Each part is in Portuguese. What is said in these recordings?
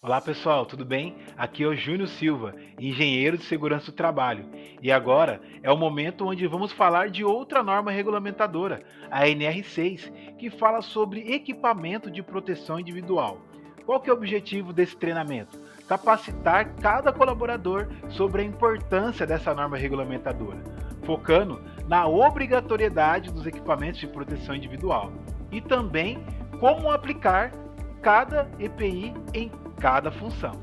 Olá pessoal, tudo bem? Aqui é o Júnior Silva, engenheiro de segurança do trabalho. E agora é o momento onde vamos falar de outra norma regulamentadora, a NR6, que fala sobre equipamento de proteção individual. Qual que é o objetivo desse treinamento? Capacitar cada colaborador sobre a importância dessa norma regulamentadora, focando na obrigatoriedade dos equipamentos de proteção individual e também como aplicar cada EPI em cada função.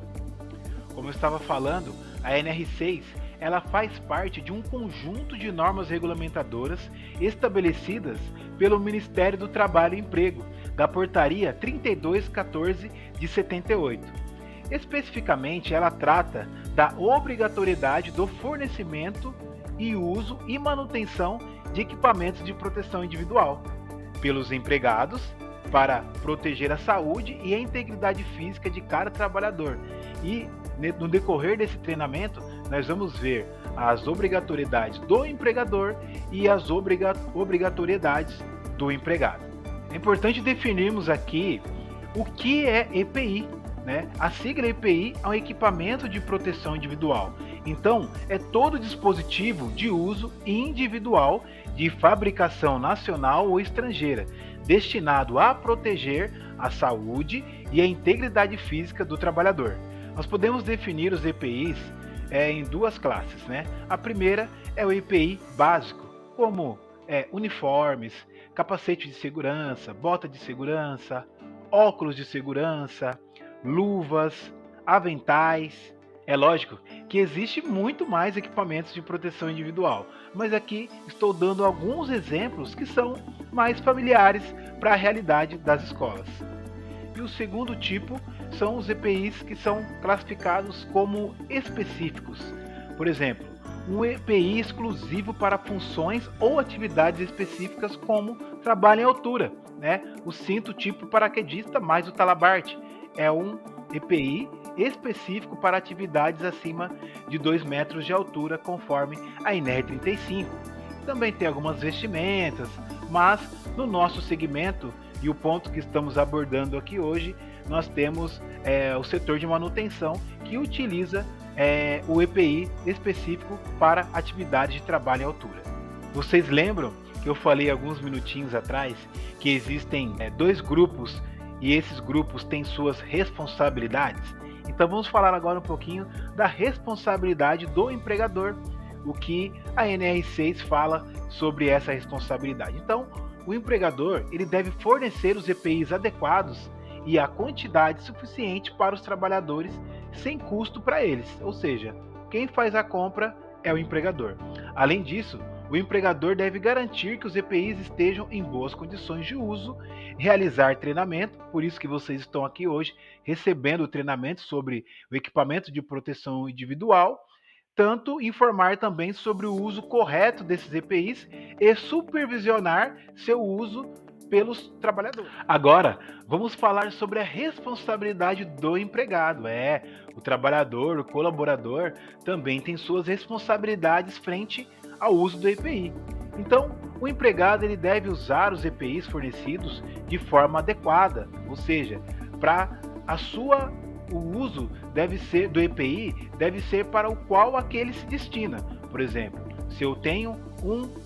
Como eu estava falando, a NR6 ela faz parte de um conjunto de normas regulamentadoras estabelecidas pelo Ministério do Trabalho e Emprego, da Portaria 3214 de 78. Especificamente, ela trata da obrigatoriedade do fornecimento e uso e manutenção de equipamentos de proteção individual pelos empregados para proteger a saúde e a integridade física de cada trabalhador. E no decorrer desse treinamento, nós vamos ver as obrigatoriedades do empregador e as obrigatoriedades do empregado. É importante definirmos aqui o que é EPI. Né? A sigla EPI é um equipamento de proteção individual. Então, é todo dispositivo de uso individual de fabricação nacional ou estrangeira, destinado a proteger a saúde e a integridade física do trabalhador. Nós podemos definir os EPIs em duas classes. Né? A primeira é o EPI básico, como uniformes, capacete de segurança, bota de segurança, óculos de segurança, luvas, aventais. É lógico que existe muito mais equipamentos de proteção individual, mas aqui estou dando alguns exemplos que são mais familiares para a realidade das escolas. E o segundo tipo são os EPIs que são classificados como específicos. Por exemplo, um EPI exclusivo para funções ou atividades específicas como trabalho em altura, né? O cinto tipo paraquedista mais o talabarte é um EPI específico para atividades acima de 2 metros de altura, conforme a NR35. Também tem algumas vestimentas, mas no nosso segmento e o ponto que estamos abordando aqui hoje, nós temos o setor de manutenção que utiliza o EPI específico para atividades de trabalho em altura. Vocês lembram que eu falei alguns minutinhos atrás que existem dois grupos e esses grupos têm suas responsabilidades? Então vamos falar agora um pouquinho da responsabilidade do empregador, o que a NR6 fala sobre essa responsabilidade. Então, o empregador ele deve fornecer os EPIs adequados e a quantidade suficiente para os trabalhadores sem custo para eles, ou seja, quem faz a compra é o empregador. Além disso, o empregador deve garantir que os EPIs estejam em boas condições de uso, realizar treinamento, por isso que vocês estão aqui hoje recebendo treinamento sobre o equipamento de proteção individual, tanto informar também sobre o uso correto desses EPIs e supervisionar seu uso pelos trabalhadores. Agora, vamos falar sobre a responsabilidade do empregado. O trabalhador, o colaborador, também tem suas responsabilidades frente ao uso do EPI. Então, o empregado ele deve usar os EPIs fornecidos de forma adequada, ou seja, o uso deve ser do EPI deve ser para o qual aquele se destina. Por exemplo, se eu tenho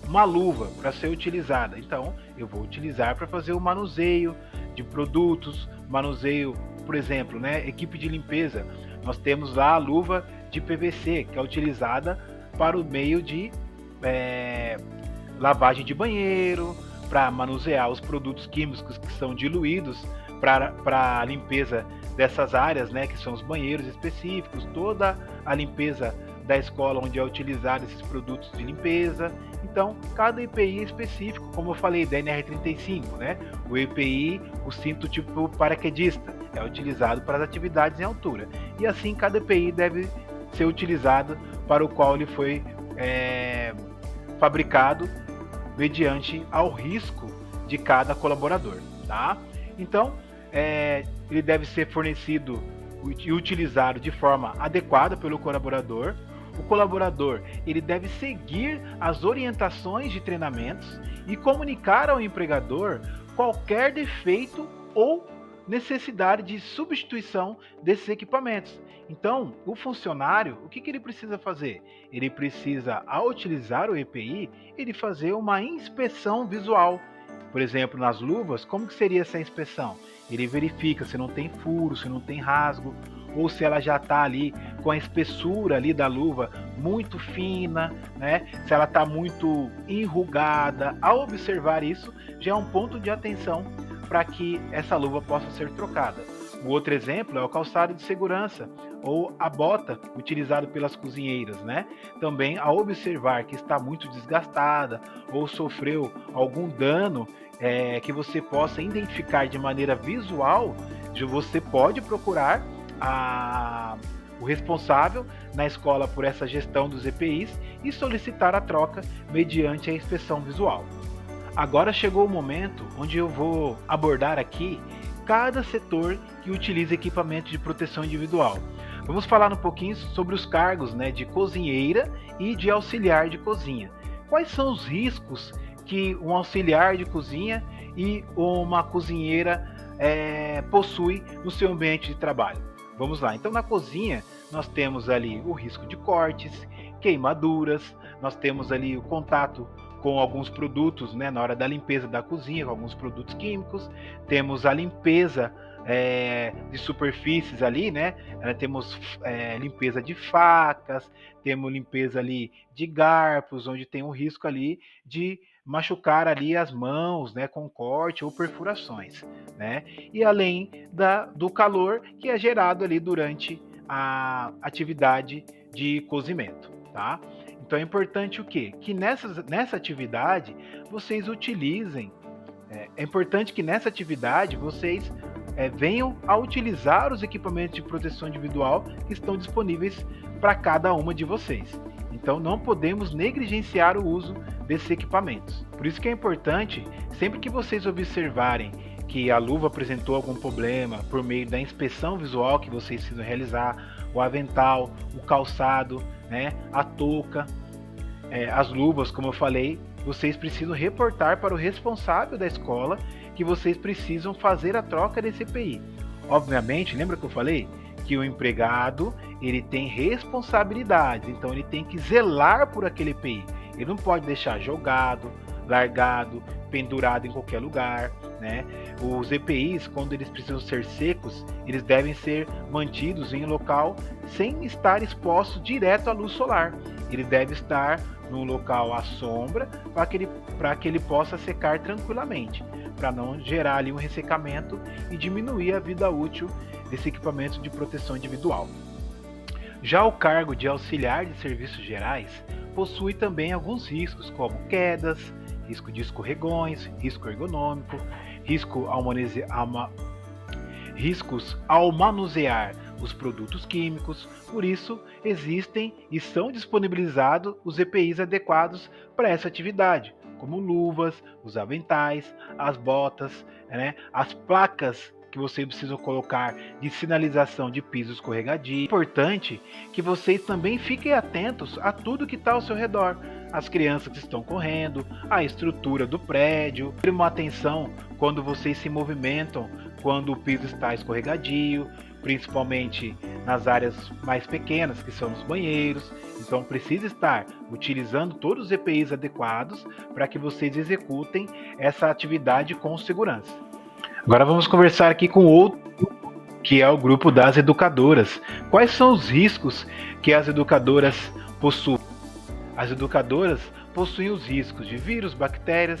uma luva para ser utilizada, então eu vou utilizar para fazer o manuseio de produtos, manuseio, por exemplo, né, equipe de limpeza. Nós temos lá a luva de PVC, que é utilizada para o meio de lavagem de banheiro, para manusear os produtos químicos que são diluídos para a limpeza dessas áreas, né, que são os banheiros específicos, toda a limpeza da escola onde é utilizado esses produtos de limpeza. Então, cada EPI é específico, como eu falei, da NR35, né? O EPI, o cinto tipo paraquedista, é utilizado para as atividades em altura. E assim, cada EPI deve ser utilizado para o qual ele foi fabricado mediante ao risco de cada colaborador, tá? Então, ele deve ser fornecido e utilizado de forma adequada pelo colaborador. O colaborador ele deve seguir as orientações de treinamentos e comunicar ao empregador qualquer defeito ou necessidade de substituição desses equipamentos. Então, o funcionário, o que ele precisa fazer? Ele precisa, ao utilizar o EPI, ele fazer uma inspeção visual. Por exemplo, nas luvas, como que seria essa inspeção? Ele verifica se não tem furo, se não tem rasgo, ou se ela já está ali com a espessura ali da luva muito fina, né? Se ela está muito enrugada. Ao observar isso, já é um ponto de atenção para que essa luva possa ser trocada. O outro exemplo é o calçado de segurança ou a bota utilizada pelas cozinheiras, né? Também ao observar que está muito desgastada ou sofreu algum dano que você possa identificar de maneira visual, você pode procurar o responsável na escola por essa gestão dos EPIs e solicitar a troca mediante a inspeção visual. Agora chegou o momento onde eu vou abordar aqui cada setor que utiliza equipamento de proteção individual. Vamos falar um pouquinho sobre os cargos, né, de cozinheira e de auxiliar de cozinha. Quais são os riscos que um auxiliar de cozinha e uma cozinheira possui no seu ambiente de trabalho? Vamos lá. Então, na cozinha, nós temos ali o risco de cortes, queimaduras, nós temos ali o contato com alguns produtos, né, na hora da limpeza da cozinha, com alguns produtos químicos, temos a limpeza de superfícies ali, né? Temos limpeza de facas, temos limpeza ali de garfos, onde tem um risco ali de machucar ali as mãos, né, com corte ou perfurações, né? E além do calor que é gerado ali durante a atividade de cozimento, tá? Então é importante o quê? Que nessa atividade vocês utilizem, é importante que nessa atividade vocês venham a utilizar os equipamentos de proteção individual que estão disponíveis para cada uma de vocês. Então não podemos negligenciar o uso desses equipamentos. Por isso que é importante, sempre que vocês observarem que a luva apresentou algum problema por meio da inspeção visual que vocês precisam realizar, o avental, o calçado, né, a touca, as luvas, como eu falei, vocês precisam reportar para o responsável da escola que vocês precisam fazer a troca desse EPI. Obviamente, lembra que eu falei que o empregado ele tem responsabilidades, então ele tem que zelar por aquele EPI. Ele não pode deixar jogado, largado, pendurado em qualquer lugar, né? Os EPIs, quando eles precisam ser secos, eles devem ser mantidos em um local sem estar exposto direto à luz solar. Ele deve estar num local à sombra para que ele possa secar tranquilamente, para não gerar ali um ressecamento e diminuir a vida útil desse equipamento de proteção individual. Já o cargo de auxiliar de serviços gerais possui também alguns riscos, como quedas, risco de escorregões, risco ergonômico, riscos ao manusear os produtos químicos. Por isso, existem e são disponibilizados os EPIs adequados para essa atividade, como luvas, os aventais, as botas, né, as placas que vocês precisam colocar de sinalização de piso escorregadio. É importante que vocês também fiquem atentos a tudo que está ao seu redor. As crianças que estão correndo, a estrutura do prédio. Ter uma atenção quando vocês se movimentam, quando o piso está escorregadio, principalmente nas áreas mais pequenas, que são os banheiros. Então precisa estar utilizando todos os EPIs adequados para que vocês executem essa atividade com segurança. Agora vamos conversar aqui com outro, que é o grupo das educadoras. Quais são os riscos que as educadoras possuem? As educadoras possuem os riscos de vírus, bactérias,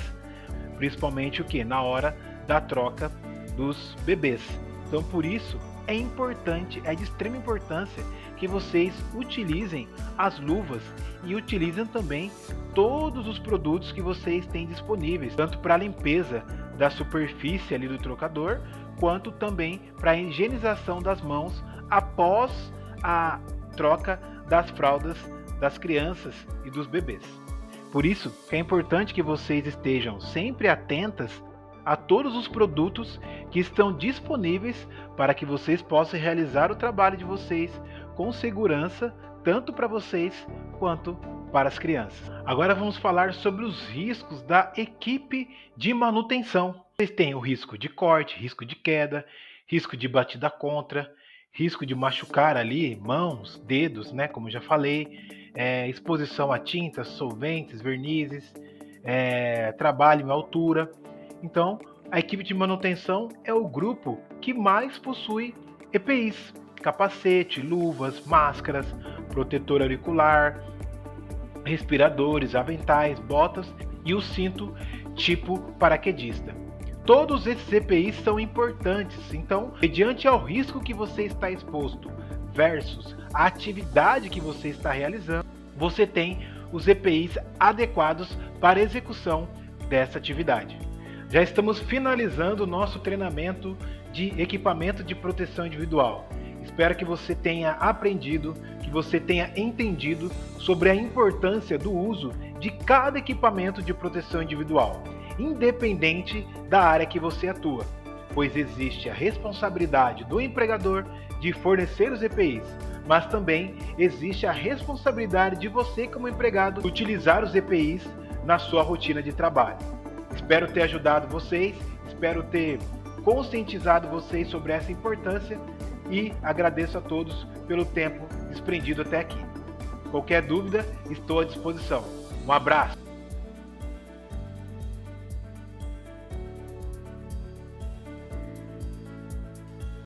principalmente o que? Na hora da troca dos bebês. Então por isso é importante, é de extrema importância que vocês utilizem as luvas e utilizem também todos os produtos que vocês têm disponíveis, tanto para a limpeza da superfície ali do trocador, quanto também para a higienização das mãos após a troca das fraldas das crianças e dos bebês. Por isso que é importante que vocês estejam sempre atentas a todos os produtos que estão disponíveis para que vocês possam realizar o trabalho de vocês com segurança, tanto para vocês quanto para as crianças. Agora vamos falar sobre os riscos da equipe de manutenção. Vocês têm o risco de corte, risco de queda, risco de batida contra, risco de machucar ali mãos, dedos, né, como já falei, exposição a tintas, solventes, vernizes, trabalho em altura. Então, a equipe de manutenção é o grupo que mais possui EPIs, capacete, luvas, máscaras, protetor auricular, respiradores, aventais, botas e o cinto tipo paraquedista. Todos esses EPIs são importantes, então, mediante ao risco que você está exposto versus a atividade que você está realizando, você tem os EPIs adequados para a execução dessa atividade. Já estamos finalizando o nosso treinamento de equipamento de proteção individual. Espero que você tenha aprendido, que você tenha entendido sobre a importância do uso de cada equipamento de proteção individual, independente da área que você atua, pois existe a responsabilidade do empregador de fornecer os EPIs, mas também existe a responsabilidade de você como empregado utilizar os EPIs na sua rotina de trabalho. Espero ter ajudado vocês, espero ter conscientizado vocês sobre essa importância e agradeço a todos pelo tempo desprendido até aqui. Qualquer dúvida, estou à disposição. Um abraço!